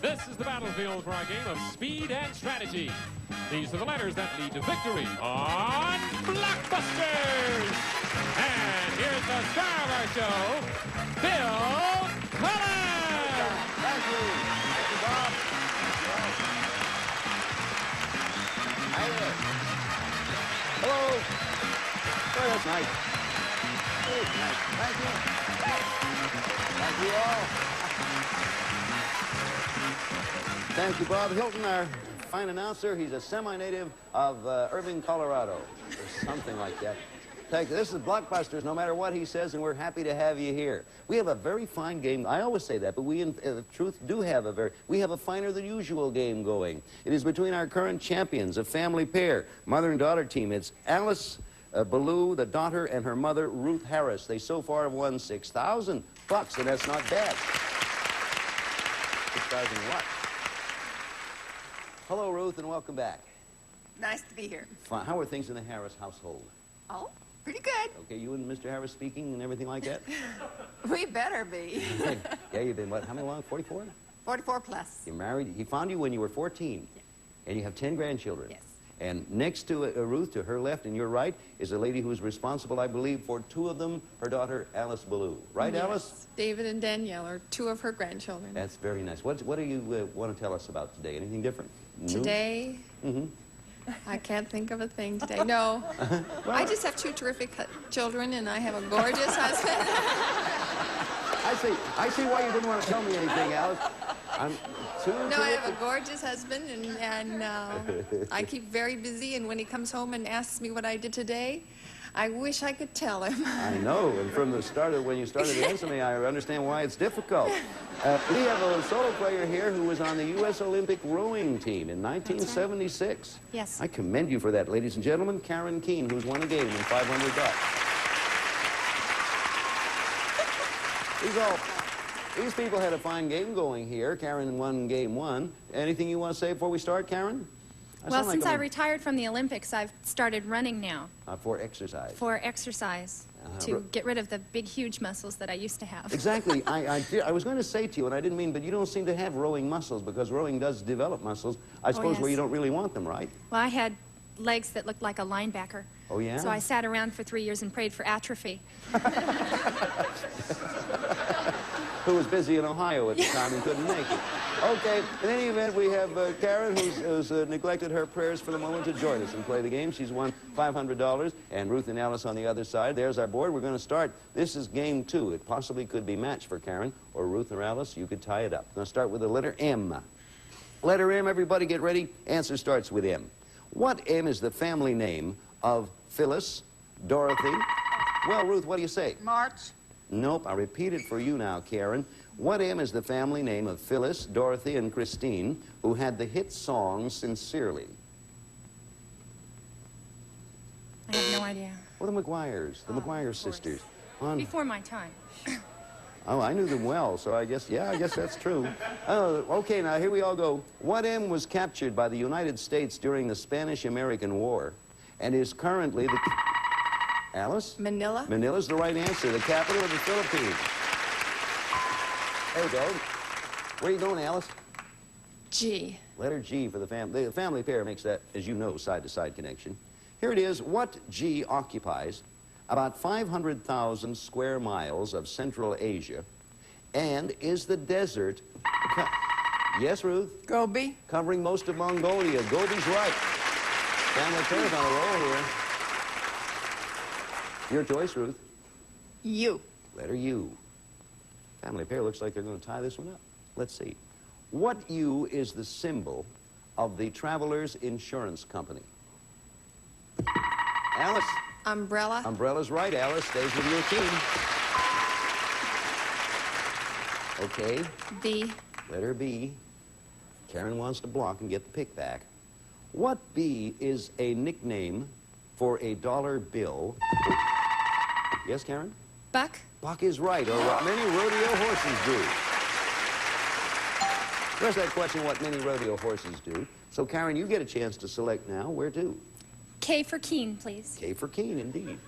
This is the battlefield for our game of speed and strategy. These are the letters that lead to victory on Blockbusters. And here's the star of our show, Bill Cullen. Thank you. Thank you, Bob. Hi there. Hello. Oh, that's nice. Oh, nice. Thank you. Thank you all. Thank you, Bob Hilton, our fine announcer. He's a semi-native of Irving, Colorado, or something like that. Thank you. This is Blockbusters, no matter what he says, and we're happy to have you here. We have a very fine game. I always say that, but we, in truth, do have we have a finer than usual game going. It is between our current champions, a family pair, mother and daughter team. It's Alice Ballou, the daughter, and her mother, Ruth Harris. They so far have won $6,000, and that's not bad. 6,000 what? Hello, Ruth, and welcome back. Nice to be here. Fine. How are things in the Harris household? Oh, pretty good. Okay, you and Mr. Harris speaking and everything like that? We better be. Yeah, you've been, what, how many long? 44? 44 plus. You're married. He found you when you were 14. Yeah. And you have 10 grandchildren. Yes. And next to Ruth, to her left and your right, is a lady who is responsible, I believe, for 2 of them, her daughter, Alice Ballou. Right, yes. Alice? David and Danielle are 2 of her grandchildren. That's very nice. What do you want to tell us about today? Anything different? Today? I can't think of a thing today. No. Well, I just have 2 terrific children, and I have a gorgeous husband. I see why you didn't want to tell me anything, Alice. No, I have a gorgeous husband, and I keep very busy, and when he comes home and asks me what I did today, I wish I could tell him. I know, and from the start of when you started to answer me, I understand why it's difficult. We have a solo player here who was on the U.S. Olympic rowing team in 1976. Right. Yes. I commend you for that, ladies and gentlemen. Karen Keene, who's won a game in $500. These people had a fine game going here. Karen won game 1. Anything you want to say before we start, Karen? Well, since I retired from the Olympics, I've started running now. For exercise. For exercise, to get rid of the big, huge muscles that I used to have. Exactly. I was going to say to you, and I didn't mean, but you don't seem to have rowing muscles, because rowing does develop muscles, I suppose, yes. where you don't really want them, right? Well, I had legs that looked like a linebacker. Oh, yeah? So I sat around for 3 years and prayed for atrophy. Who was busy in Ohio at the time and couldn't make it. Okay, in any event, we have Karen, who's neglected her prayers for the moment, to join us and play the game. She's won $500, and Ruth and Alice on the other side. There's our board. We're going to start. This is game 2. It possibly could be matched for Karen, or Ruth or Alice. You could tie it up. We're going to start with the letter M. Letter M, everybody get ready. Answer starts with M. What M is the family name of Phyllis, Dorothy? Well, Ruth, what do you say? March. Nope, I repeat it for you now, Karen. What M is the family name of Phyllis, Dorothy, and Christine, who had the hit song Sincerely? I have no idea. Well, the McGuires, the McGuire sisters. Before my time. Oh, I knew them well, so I guess that's true. Oh, okay, now here we all go. What M was captured by the United States during the Spanish-American War and is currently the... Alice? Manila? Manila's the right answer, the capital of the Philippines. There you go. Where are you going, Alice? G. Letter G for the family. The family pair makes that, as you know, side-to-side connection. Here it is. What G occupies about 500,000 square miles of Central Asia and is the desert... Yes, Ruth? Gobi. Covering most of Mongolia. Gobi's right. Family pair's on a roll here. Your choice, Ruth. U. Letter U. Family pair looks like they're going to tie this one up. Let's see. What U is the symbol of the Travelers Insurance Company? Alice. Umbrella. Umbrella's right, Alice. Stays with your team. Okay. B. Letter B. Karen wants to block and get the pick back. What B is a nickname for a dollar bill? Yes, Karen? Buck. Buck is right, or what many rodeo horses do. There's that question, what many rodeo horses do. So, Karen, you get a chance to select now. Where to? K for Keen, please. K for Keen, indeed.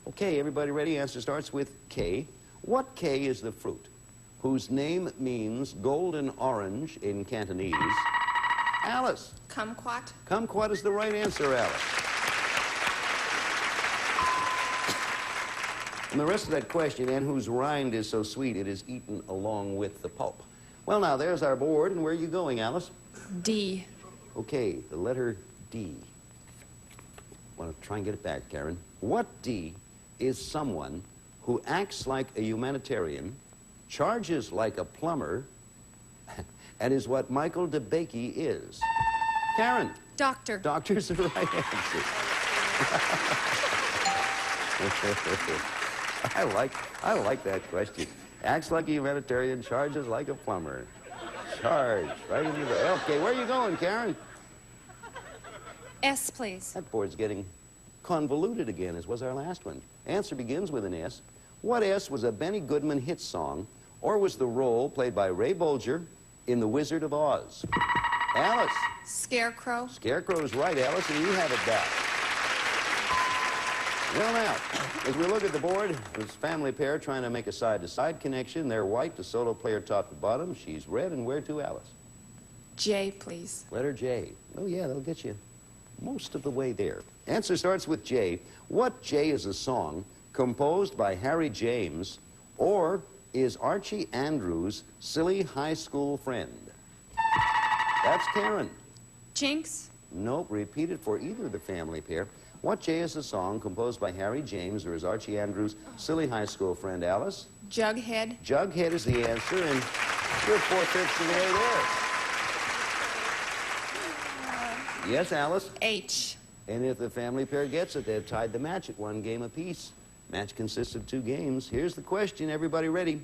Okay, everybody ready? Answer starts with K. What K is the fruit whose name means golden orange in Cantonese? Alice. Kumquat. Kumquat is the right answer, Alice. And the rest of that question, and whose rind is so sweet it is eaten along with the pulp. Well, now, there's our board, and where are you going, Alice? D. Okay, the letter D. Want to try and get it back, Karen. What D is someone who acts like a humanitarian, charges like a plumber, and is what Michael DeBakey is? Karen. Doctor. Doctor's the right answer. I like that question. Acts like a humanitarian, charges like a plumber. Charge, right into the... Okay, where are you going, Karen? S, please. That board's getting convoluted again, as was our last one. Answer begins with an S. What S was a Benny Goodman hit song, or was the role played by Ray Bolger in The Wizard of Oz? Alice. Scarecrow. Scarecrow's right, Alice, and you have it back. Well, now, as we look at the board, this family pair trying to make a side-to-side connection. They're white, the solo player top to bottom. She's red, and where to, Alice? J, please. Letter J. Oh, yeah, that'll get you most of the way there. Answer starts with J. What J is a song composed by Harry James, or is Archie Andrews' silly high school friend? That's Karen. Jinx. Nope, repeat it for either of the family pair. What J is a song composed by Harry James, or is Archie Andrews' silly high school friend? Alice? Jughead. Jughead is the answer, and you're 4/5 of the way there. Yes, Alice? H. And if the family pair gets it, they've tied the match at 1 game apiece. Match consists of 2 games. Here's the question. Everybody ready?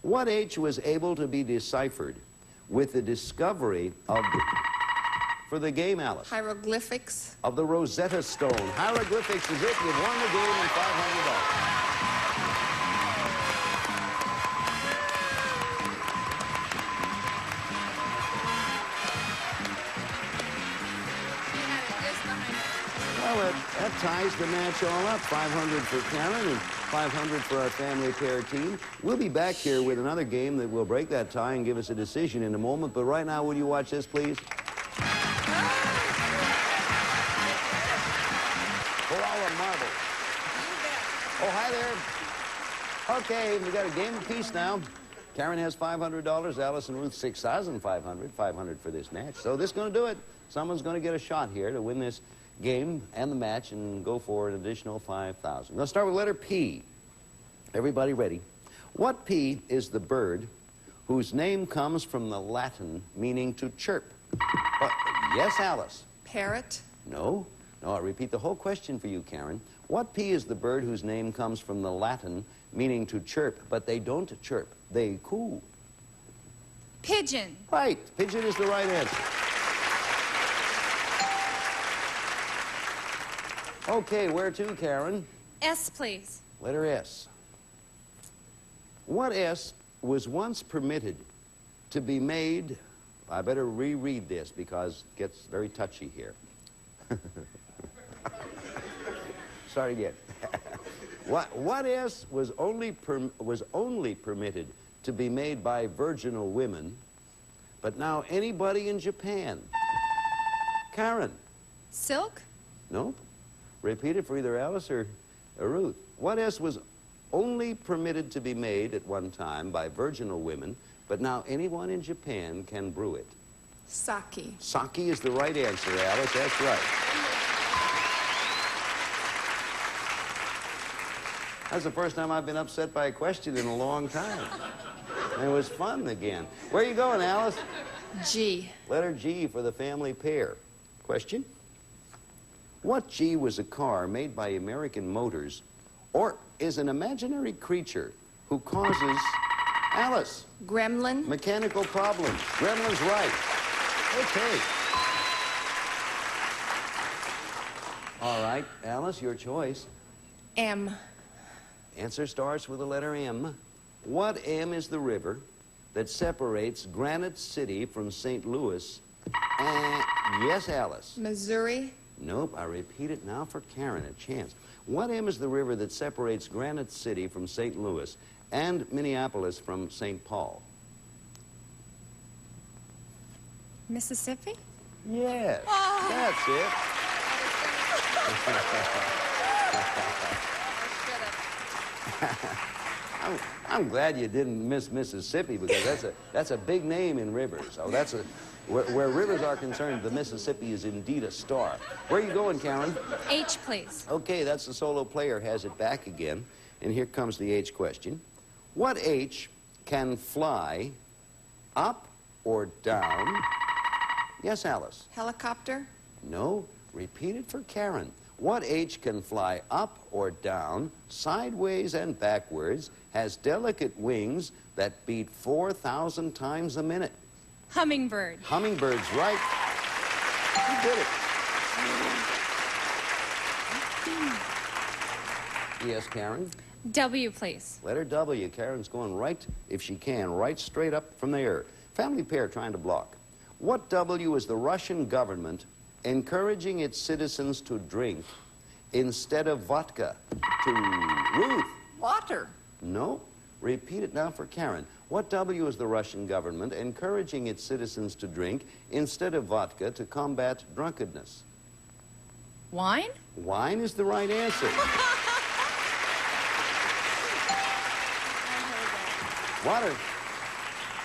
What H was able to be deciphered with the discovery of the... For the game, Alice. Hieroglyphics. Of the Rosetta Stone. Hieroglyphics is it. You've won the game and $500. Well, that ties the match all up. 500 for Karen and 500 for our family pair team. We'll be back here with another game that will break that tie and give us a decision in a moment. But right now, will you watch this, please? Oh, hi there. Okay, we got a game apiece now. Karen has $500, Alice and Ruth $6,500, 500 for this match. So this is going to do it. Someone's going to get a shot here to win this game and the match and go for an additional $5,000. Let's start with letter P. Everybody ready? What P is the bird whose name comes from the Latin meaning to chirp? Yes, Alice. Parrot. No. No, I'll repeat the whole question for you, Karen. What P is the bird whose name comes from the Latin meaning to chirp, but they don't chirp, they coo? Pigeon. Right. Pigeon is the right answer. Okay, where to, Karen? S, please. Letter S. What S was once permitted to be made... I better reread this because it gets very touchy here. Start again. What S was only permitted to be made by virginal women, but now anybody in Japan? Karen? Silk. Nope. Repeat it for either Alice or Ruth. What S was only permitted to be made at one time by virginal women, but now anyone in Japan can brew it? Sake. Sake is the right answer, Alice. That's right. That's the first time I've been upset by a question in a long time. It was fun again. Where are you going, Alice? G. Letter G for the family pair. Question? What G was a car made by American Motors, or is an imaginary creature who causes... Alice. Gremlin. Mechanical problems. Gremlin's right. Okay. All right, Alice, your choice. M. Answer starts with the letter M. What M is the river that separates Granite City from St. Louis? Yes, Alice. Missouri. Nope, I repeat it now for Karen, a chance. What M is the river that separates Granite City from St. Louis? and Minneapolis from St. Paul? Mississippi? Yes, that's it. I'm glad you didn't miss Mississippi, because that's a big name in rivers. Oh, that's a where rivers are concerned, the Mississippi is indeed a star. Where are you going, Karen? H, please. Okay, that's the solo player has it back again, and here comes the H question. What H can fly up or down? Yes, Alice. Helicopter? No. Repeat it for Karen. What H can fly up or down, sideways and backwards, has delicate wings that beat 4,000 times a minute? Hummingbird. Hummingbird's right. You did it. Yes, Karen? W, please. Letter W. Karen's going right, if she can, right straight up from there. Family pair trying to block. What W is the Russian government encouraging its citizens to drink instead of vodka? To Ruth. Water. No. Repeat it now for Karen. What W is the Russian government encouraging its citizens to drink instead of vodka to combat drunkenness? Wine? Wine is the right answer.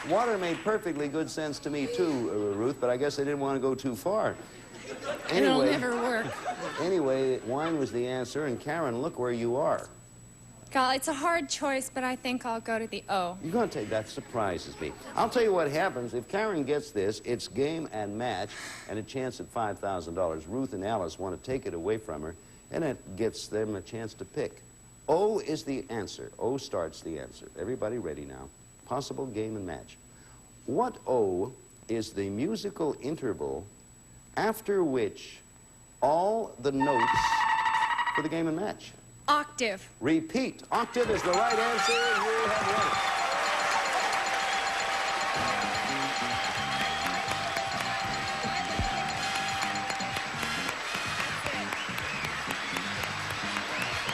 Water made perfectly good sense to me too, Ruth, but I guess I didn't want to go too far. It'll never work. Anyway, wine was the answer, and Karen, look where you are. God, it's a hard choice, but I think I'll go to the O. You're going to take that surprises me. I'll tell you what happens. If Karen gets this, it's game and match and a chance at $5,000. Ruth and Alice want to take it away from her, and it gets them a chance to pick. O is the answer. O starts the answer. Everybody ready now. Possible game and match. What O is the musical interval after which all the notes for the game and match? Octave. Repeat. Octave is the right answer. You have won it.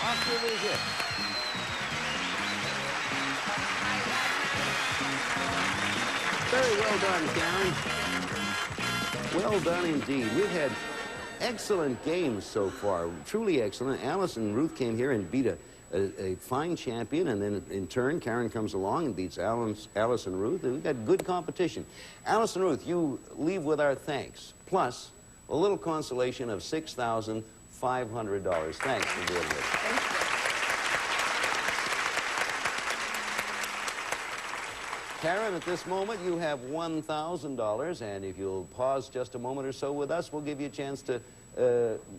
Octave is it. Very well done, Karen. Well done indeed. We've had excellent games so far, truly excellent. Alice and Ruth came here and beat a fine champion, and then in turn, Karen comes along and beats Alice and Ruth. We've got good competition. Alice and Ruth, you leave with our thanks, plus a little consolation of $6,500. Thanks for doing this. Karen, at this moment, you have $1,000, and if you'll pause just a moment or so with us, we'll give you a chance to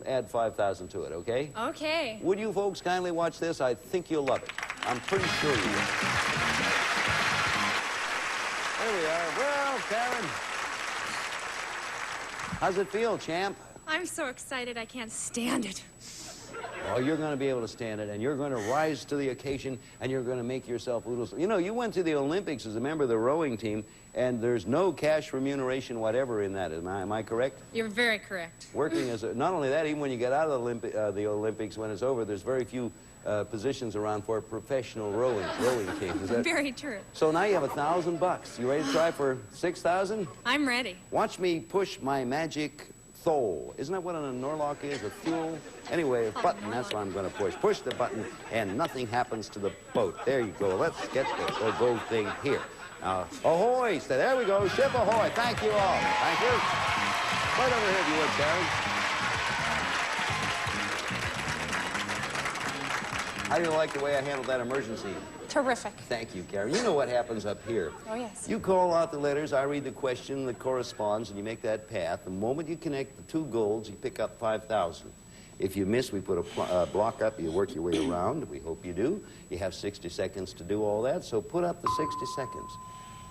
add $5,000 to it, okay? Okay. Would you folks kindly watch this? I think you'll love it. I'm pretty sure you will. There we are. Well, Karen, how's it feel, champ? I'm so excited I can't stand it. Oh, you're going to be able to stand it, and you're going to rise to the occasion, and you're going to make yourself oodles. You know, you went to the Olympics as a member of the rowing team, and there's no cash remuneration whatever in that. Am I correct? You're very correct. Working as a, not only that, even when you get out of the Olympics, when it's over, there's very few positions around for a professional rowing team. Is that very true? So now you have $1,000. You ready to try for 6,000? I'm ready. Watch me push my magic thole. Isn't that what a Norlock is? A fuel? Anyway, a button, that's what I'm going to push. Push the button, and nothing happens to the boat. There you go. Let's get the gold thing here. Ahoy! So there we go. Ship ahoy. Thank you all. Thank you. Right over here, if you would, Karen. How do you like the way I handled that emergency? Terrific. Thank you, Karen. You know what happens up here. Oh, yes. You call out the letters, I read the question that corresponds, and you make that path. The moment you connect the two golds, you pick up 5,000. If you miss, we put a block up. You work your way around. We hope you do. You have 60 seconds to do all that, so put up the 60 seconds.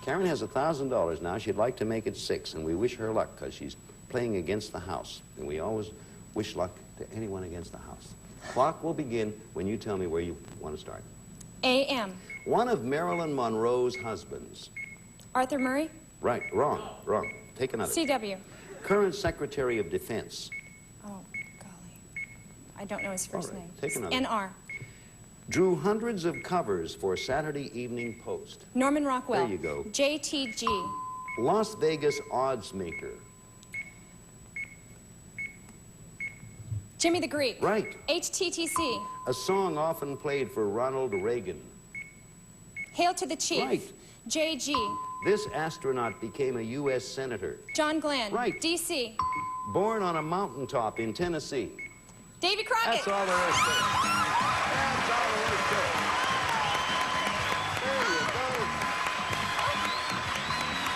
Karen has $1,000 now. She'd like to make it 6, and we wish her luck because she's playing against the house. And we always wish luck to anyone against the house. Clock will begin when you tell me where you want to start. A.M. One of Marilyn Monroe's husbands. Arthur Murray? Right, wrong. Take another. C.W. Current Secretary of Defense. Oh, golly. I don't know his first name. Take another. N.R. drew hundreds of covers for Saturday Evening Post? Norman Rockwell. There you go. JTG. Las Vegas odds maker. Jimmy the Greek. Right. HTTC. A song often played for Ronald Reagan. Hail to the Chief. Right. JG. This astronaut became a U.S. senator. John Glenn. Right. DC. Born on a mountaintop in Tennessee. Davy Crockett. That's all there is to it. That's all there is to it. There you go.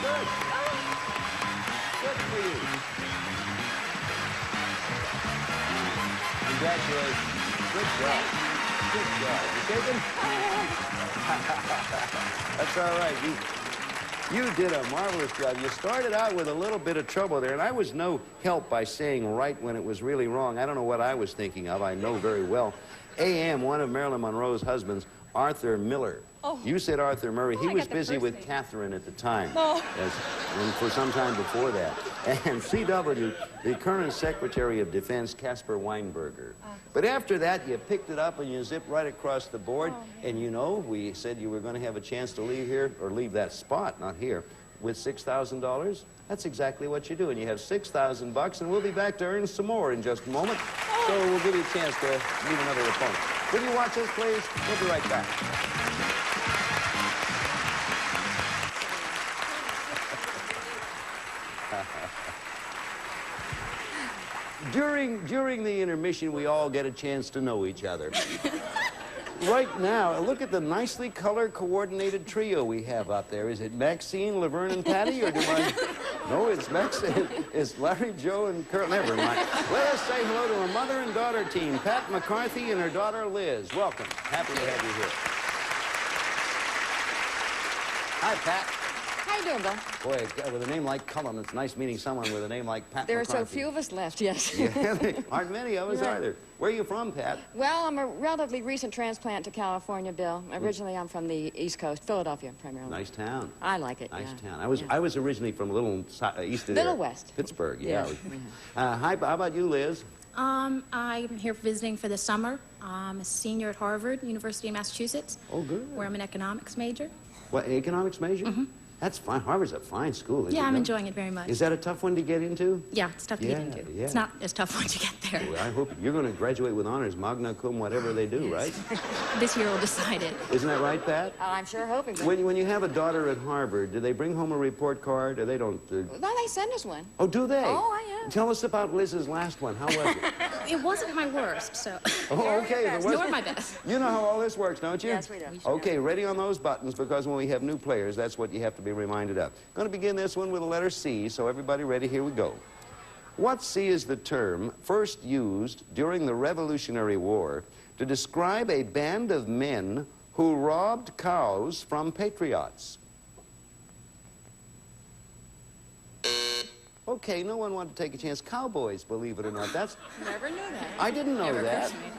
Good. Good for you. Congratulations. Good job. Good job. You taken? That's all right. You did a marvelous job. You started out with a little bit of trouble there, and I was no help by saying right when it was really wrong. I don't know what I was thinking of. I know very well. A.M., one of Marilyn Monroe's husbands, Arthur Miller. Oh. You said Arthur Murray. He I was got the busy first with name. Catherine at the time. Oh. And for some time before that. And C.W., the current Secretary of Defense, Caspar Weinberger. But after that, you picked it up and you zipped right across the board. And you know, we said you were going to have a chance to leave here, or leave that spot, not here, with $6,000. That's exactly what you do. And you have $6,000, and we'll be back to earn some more in just a moment. So we'll give you a chance to meet another opponent. Will you watch us, please? We'll be right back. During the intermission, we all get a chance to know each other. Right now, look at the nicely color-coordinated trio we have out there. Is it Maxine, Laverne, and Patty, or do I... No, it's Maxine. It's Larry, Joe, and Kurt. Never mind. Let us say hello to a mother and daughter team, Pat McCarthy and her daughter, Liz. Welcome. Happy to have you here. Hi, Pat. How you doing, Bill? Boy, with a name like Cullen, it's nice meeting someone with a name like Pat There are McCarthy. so few of us left, yes. Yeah, there aren't many of us, Right. are there? Where are you from, Pat? Well, I'm a relatively recent transplant to California, Bill. Originally, I'm from the East Coast, Philadelphia, primarily. Nice town. I like it, Nice yeah. town. Yeah. I was originally from a little east of there. Little west. Pittsburgh, yeah. Yeah. Hi, how about you, Liz? I'm here visiting for the summer. I'm a senior at Harvard, University of Massachusetts. Oh, good. Where I'm an economics major. What, economics major? Mm-hmm. That's fine. Harvard's a fine school, isn't it? Yeah, I'm no? enjoying it very much. Is that a tough one to get into? Yeah, it's tough to get into. Yeah. It's not as tough once you get there. Well, I hope you're going to graduate with honors, magna cum, whatever they do, right? This year will decide it. Isn't that right, Pat? I'm sure hoping. When you have a daughter at Harvard, do they bring home a report card, or they don't? Well, they send us one. Oh, do they? Oh, yeah. Tell us about Liz's last one. How was it? It wasn't my worst, so. Oh, okay. If it Nor wasn't- my best. You know how all this works, don't you? Yes, we do. Okay, ready on those buttons, because when we have new players, that's what you have to be reminded of. Going to begin this one with the letter C, so everybody ready? Here we go. What C is the term first used during the Revolutionary War to describe a band of men who robbed cows from patriots? Okay, no one wanted to take a chance. Cowboys, believe it or not. That's... Never knew that. I didn't know Never that. occurred to me.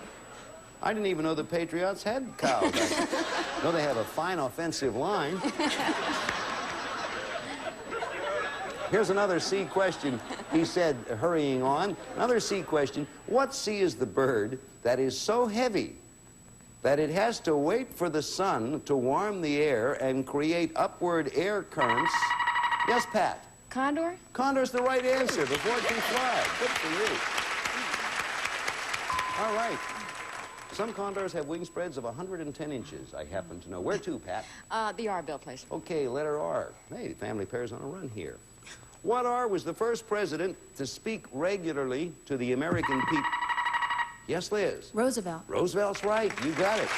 I didn't even know the Patriots had cows. I know they have a fine offensive line. Here's another C question, he said, hurrying on. Another C question. What C is the bird that is so heavy that it has to wait for the sun to warm the air and create upward air currents? Yes, Pat? Condor? Condor's the right answer before it can fly. Good for you. All right. Some condors have wing spreads of 110 inches, I happen to know. Where to, Pat? The R, Bill, please. Okay, letter R. Hey, the family pair's on a run here. What R was the first president to speak regularly to the American people? Yes, Liz? Roosevelt. Roosevelt's right. You got it.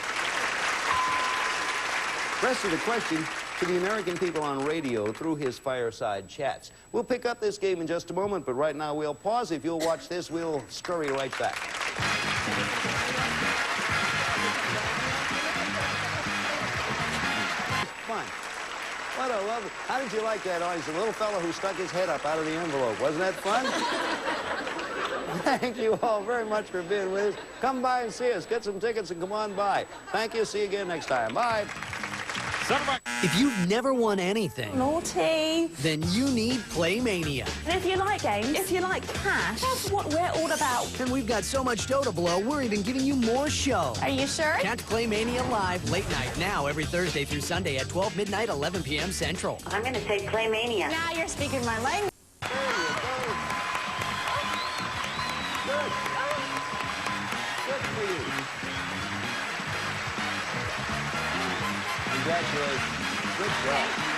Rest of the question to the American people on radio through his fireside chats. We'll pick up this game in just a moment, but right now we'll pause. If you'll watch this, we'll scurry right back. Fun. What a lovely... How did you like that audience? The little fellow who stuck his head up out of the envelope. Wasn't that fun? Thank you all very much for being with us. Come by and see us. Get some tickets and come on by. Thank you. See you again next time. Bye. Son of a... If you've never won anything, Naughty. then you need Playmania. And if you like games, if you like cash, that's what we're all about. And we've got so much dough to blow, we're even giving you more show. Are you sure? Catch Playmania live late night now every Thursday through Sunday at 12 midnight, 11 p.m. Central. I'm going to take Playmania. Now you're speaking my language. There you go. Good. Good for you. Congratulations. Good job.